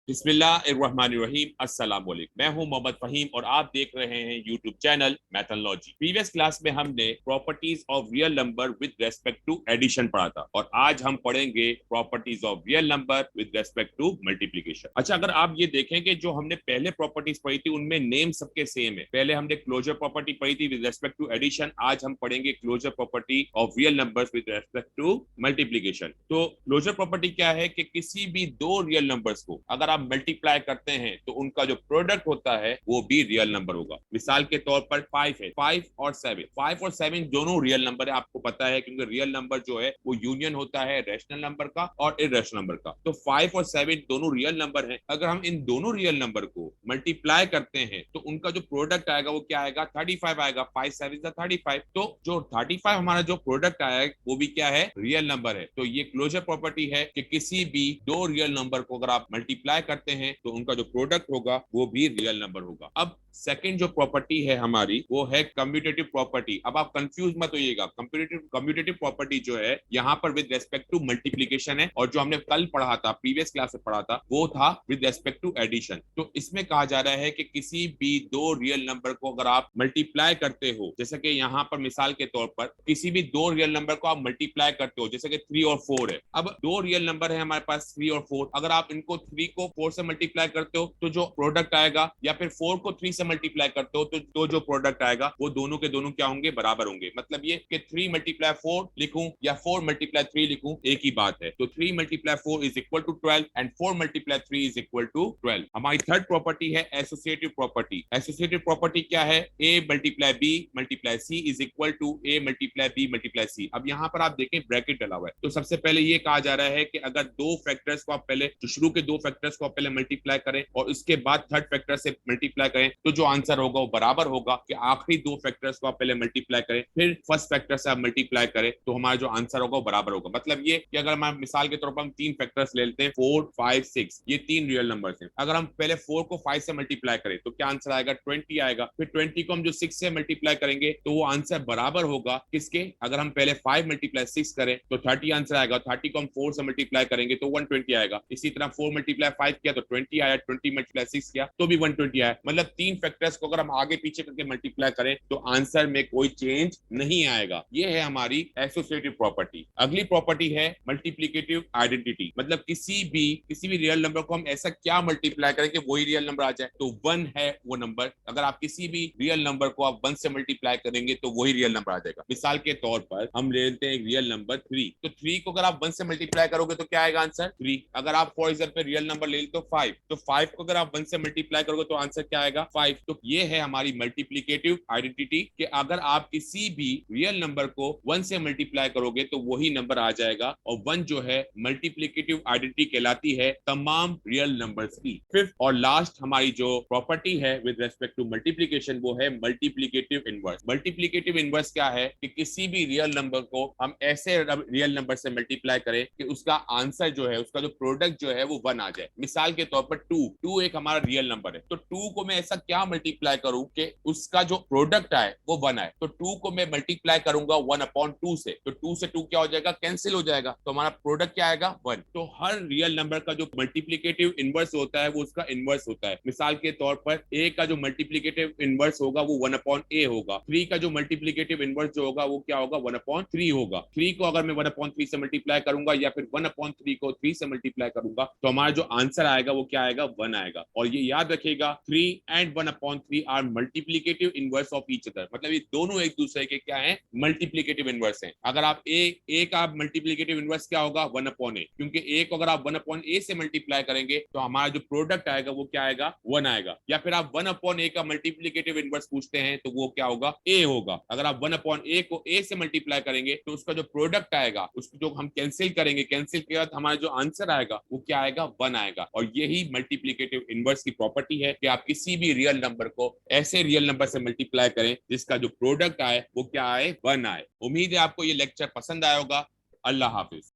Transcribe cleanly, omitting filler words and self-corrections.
बिस्मिल्लाहिर्रहमानिर्रहीम अस्सलाम वालेकुम। मैं हूं मोहम्मद फहीम और आप देख रहे हैं YouTube channel Mathology. Previous class में हमने properties of real number with respect to addition पढ़ा था और आज हम पढ़ेंगे properties of real number with respect to multiplication. अच्छा, अगर आप ये देखें कि जो हमने पहले प्रॉपर्टीज पढ़ी थी उनमें नेम सबके सेम है। पहले हमने क्लोजर प्रॉपर्टी पढ़ी थी विद रेस्पेक्ट टू एडिशन, आज हम पढ़ेंगे closure property of real numbers with respect to multiplication. तो क्लोजर प्रॉपर्टी क्या है कि किसी भी दो रियल नंबर्स को अगर आप मल्टीप्लाई करते हैं तो उनका जो प्रोडक्ट होता है वो भी रियल नंबर होगा। मिसाल के तौर पर 5 है, 5 और 7 दोनों रियल नंबर है, आपको पता है, क्योंकि रियल नंबर जो है वो यूनियन होता है रैशनल नंबर का और इरेशनल नंबर का। तो 5 और 7 दोनों रियल नंबर हैं। अगर हम इन दोनों रियल नंबर को मल्टीप्लाई करते हैं तो उनका जो प्रोडक्ट आएगा वो क्या आएगा, 35 आएगा। 5 7 35। तो जो 35 हमारा जो प्रोडक्ट आया है वो भी क्या है, रियल नंबर है। तो ये क्लोजर प्रॉपर्टी है कि किसी भी दो रियल नंबर को अगर आप मल्टीप्लाई करते हैं तो उनका जो प्रोडक्ट होगा वो भी रियल नंबर होगा। अब सेकंड जो प्रॉपर्टी है हमारी वो है कम्यूटेटिव प्रॉपर्टी। अब आप कंफ्यूज मत होइएगा, कम्यूटेटिव प्रॉपर्टी जो है यहाँ पर विद रेस्पेक्ट टू मल्टीप्लिकेशन है और जो हमने कल पढ़ा था, प्रीवियस क्लास में पढ़ा था, वो था विद रेस्पेक्ट टू एडिशन। तो इसमें कहा जा रहा है कि किसी भी दो रियल नंबर को अगर आप मल्टीप्लाई करते हो, जैसे कि यहाँ पर मिसाल के तौर पर किसी भी दो रियल नंबर को आप मल्टीप्लाई करते हो, जैसे कि 3 और 4 है। अब दो रियल नंबर है हमारे पास 3 और 4, अगर आप इनको 3 को 4 से मल्टीप्लाई करते हो तो जो प्रोडक्ट आएगा, या फिर 4 को 3 से मल्टीप्लाई करते हो तो जो प्रोडक्ट आएगा वो दोनों के दोनों क्या होंगे, बराबर होंगे। मतलब ये कि 3 मल्टीप्लाई 4 लिखूं या 4 मल्टीप्लाई 3 लिखूं, एक ही बात है। तो 3 multiply 4 is equal to 12 and 4 multiply 3 is equal to 12। हमारी थर्ड प्रॉपर्टी है एसोसिएटिव प्रॉपर्टी। एसोसिएटिव प्रॉपर्टी क्या है, a multiply b multiply c is equal to a multiply b multiply c। अब यहाँ पर आप देखें ब्रैकेट डला हुआ है, तो सबसे पहले ये कहा जा रहा है कि अगर दो फैक्टर्स को आप पहले, जो शुरू के दो फैक्टर्स को आप पहले मल्टीप्लाई करें और उसके बाद थर्ड फैक्टर से मल्टीप्लाई करें तो जो आंसर होगा वो बराबर होगा कि आखिरी दो फैक्टर्स को आप पहले मल्टीप्लाई करें फिर फर्स्ट फैक्टर से आप मल्टीप्लाई करें तो हमारा जो आंसर होगा वो बराबर होगा। मतलब ये कि अगर हम मिसाल के तौर पर हम तीन फैक्टर्स ले लेते हैं, 4 5 6, ये तीन रियल नंबर्स हैं। अगर हम पहले 4 को 5 से मल्टीप्लाई करें तो क्या आंसर आएगा, 20 आएगा। फिर 20 को हम जो 6 से मल्टीप्लाई करेंगे तो वो आंसर बराबर होगा किसके, अगर हम पहले 5 मल्टीप्लाई 6 करें तो 30 आंसर आएगा। 30 को हम 4 से मल्टीप्लाई करेंगे तो 120 आएगा। इसी तरह 4 मल्टीप्लाई 5 किया तो 20 आया, 20 मल्टीप्लाई 6 किया तो भी 120 आया। मतलब तीन फैक्टर्स को अगर हम आगे पीछे करके मल्टीप्लाई करें तो आंसर में कोई चेंज नहीं आएगा। ये है हमारी एसोसिएटिव प्रॉपर्टी। अगली प्रॉपर्टी है मल्टीप्लिकेटिव आइडेंटिटी। मतलब किसी भी रियल नंबर को हम ऐसा क्या मल्टीप्लाई करें कि वही रियल नंबर आ जाए। तो 1 है वो नंबर, अगर आप किसी भी रियल नंबर को आप 1 से मल्टीप्लाई करेंगे तो वही रियल नंबर आ जाएगा। मिसाल के तौर पर हम ले लेते हैं एक रियल नंबर 3, तो 3 को अगर आप 1 से मल्टीप्लाई करोगे तो क्या आएगा, आंसर 3। अगर आप फॉर एग्जांपल रियल नंबर ले लेते हो 5, तो 5 को अगर आप 1 से मल्टीप्लाई करोगे तो आंसर क्या आएगा, 5। तो ये है हमारी मल्टीप्लिकेटिव आइडेंटिटी कि अगर आप किसी भी रियल नंबर को 1 से मल्टीप्लाई करोगे तो वही नंबर आ जाएगा और 1 जो है मल्टीप्लिकेटिव आइडेंटिटी कहलाती है तमाम रियल नंबर्स की। फिफ्थ और लास्ट हमारी जो प्रॉपर्टी है विद रेस्पेक्ट टू मल्टीप्लिकेशन वो है मल्टीप्लिकेटिव इनवर्स। मल्टीप्लिकेटिव इनवर्स क्या है कि किसी भी रियल नंबर को हम ऐसे रियल नंबर से मल्टीप्लाई करें कि उसका आंसर जो है, उसका जो प्रोडक्ट जो है वो 1 आ जाए। मिसाल के तौर पर 2 एक हमारा रियल नंबर है, तो 2 को मैं ऐसा क्या मल्टीप्लाई करूं कि उसका जो प्रोडक्ट आए वो 1 आए। तो 2 को मैं मल्टीप्लाई करूंगा 1/2 से, तो 2 से 2 क्या हो जाएगा, कैंसिल हो जाएगा, तो हमारा प्रोडक्ट क्या आएगा, 1। तो हर रियल नंबर का जो मल्टीप्लिकेटिव इनवर्स होता है वो उसका इनवर्स होता है। मिसाल के तौर पर a का जो मल्टीप्लिकेटिव इनवर्स होगा वो 1/a होगा। 3 का जो मल्टीप्लिकेटिव इनवर्स जो होगा वो क्या होगा, 1/3 होगा। 3 को अगर मैं 1/3 से मल्टीप्लाई करूंगा या फिर 1/3 को 3 से मल्टीप्लाई करूंगा तो हमारा जो आंसर आएगा वो क्या आएगा, 1 आएगा। और ये याद रखिएगा 3 and 1/3 are multiplicative inverse of each other. मतलब ये दोनों एक दूसरे के क्या है, मल्टीप्लिकेटिव इनवर्स हैं। अगर आप a का मल्टीप्लिकेटिव इनवर्स क्या होगा, 1/a, क्योंकि a को अगर आप 1/a से मल्टीप्लाई करेंगे तो हमारा जो प्रोडक्ट आएगा वो क्या आएगा, 1 आएगा। या फिर आप 1/a का मल्टीप्लिकेटिव इनवर्स पूछते हैं तो वो क्या होगा, a होगा। अगर आप 1/a को a से मल्टीप्लाई करेंगे तो उसका जो प्रोडक्ट आएगा उसको जो हम कैंसिल करेंगे, कैंसिल के बाद हमारा जो आंसर आएगा वो क्या आएगा, 1 आएगा। और यही मल्टीप्लिकेटिव इनवर्स की प्रॉपर्टी है कि आप किसी भी रियल नंबर को ऐसे रियल नंबर से मल्टीप्लाई करें जिसका जो प्रोडक्ट आए वो क्या आए, 1 आए। उम्मीद है आपको ये लेक्चर पसंद आया होगा। अल्लाह हाफिज।